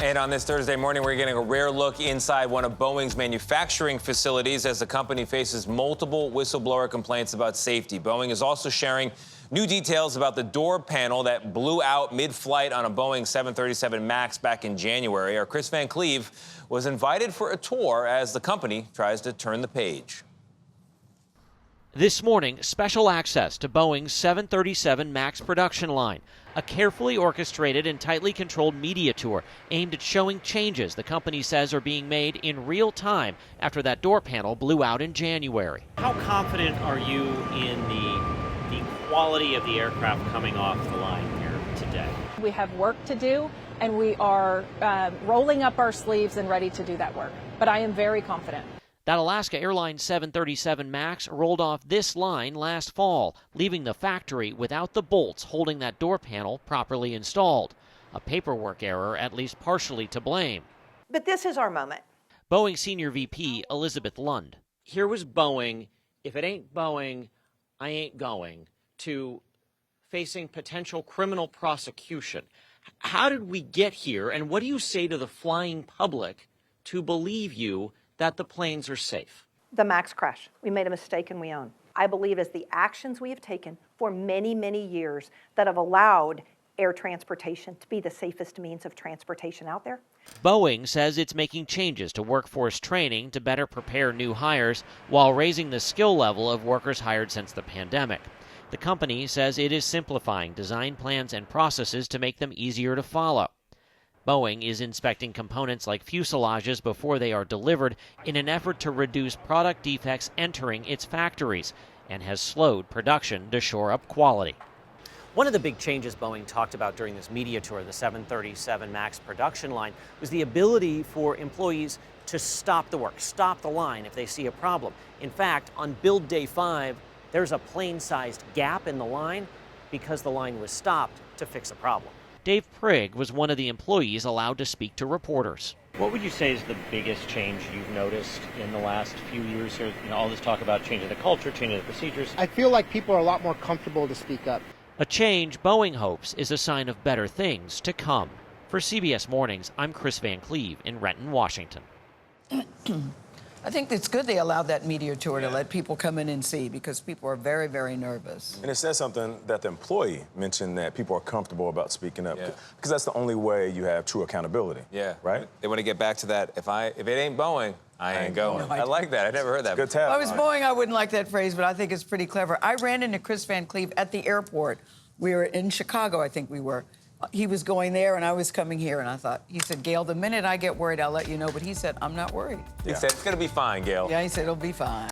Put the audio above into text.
And on this Thursday morning, we're getting a rare look inside one of Boeing's manufacturing facilities as the company faces multiple whistleblower complaints about safety. Boeing is also sharing new details about the door panel that blew out mid-flight on a Boeing 737 MAX back in January. Our Chris Van Cleve was invited for a tour as the company tries to turn the page. This morning, special access to Boeing's 737 MAX production line, a carefully orchestrated and tightly controlled media tour aimed at showing changes the company says are being made in real time after that door panel blew out in January. How confident are you in the quality of the aircraft coming off the line here today? We have work to do, and we are rolling up our sleeves and ready to do that work. But I am very confident. That Alaska Airlines 737 MAX rolled off this line last fall, leaving the factory without the bolts holding that door panel properly installed. A paperwork error at least partially to blame. But this is our moment. Boeing Senior VP Elizabeth Lund. Here was Boeing, if it ain't Boeing, I ain't going, to facing potential criminal prosecution. How did we get here, and what do you say to the flying public to believe you that the planes are safe? The MAX crash. We made a mistake and we own. I believe as the actions we have taken for many, many years that have allowed air transportation to be the safest means of transportation out there. Boeing says it's making changes to workforce training to better prepare new hires while raising the skill level of workers hired since the pandemic. The company says it is simplifying design plans and processes to make them easier to follow. Boeing is inspecting components like fuselages before they are delivered in an effort to reduce product defects entering its factories and has slowed production to shore up quality. One of the big changes Boeing talked about during this media tour of the 737 MAX production line was the ability for employees to stop the work, stop the line if they see a problem. In fact, on build day 5, there's a plane-sized gap in the line because the line was stopped to fix a problem. Dave Prigg was one of the employees allowed to speak to reporters. What would you say is the biggest change you've noticed in the last few years here? You know, all this talk about changing the culture, changing the procedures. I feel like people are a lot more comfortable to speak up. A change Boeing hopes is a sign of better things to come. For CBS Mornings, I'm Chris Van Cleve in Renton, Washington. I think it's good they allowed that media tour to let people come in and see, because people are very, very nervous. And it says something that the employee mentioned, that people are comfortable about speaking up, because that's the only way you have true accountability. Yeah. Right? They want to get back to that. If it ain't Boeing, I ain't going. No, I like that. I never heard that. Good tap. If I was Boeing, I wouldn't like that phrase, but I think it's pretty clever. I ran into Chris Van Cleve at the airport. We were in Chicago, I think we were. He was going there and I was coming here, and I thought, he said, Gayle, the minute I get worried, I'll let you know. But he said, I'm not worried. He said, it's going to be fine, Gayle. Yeah, he said, it'll be fine.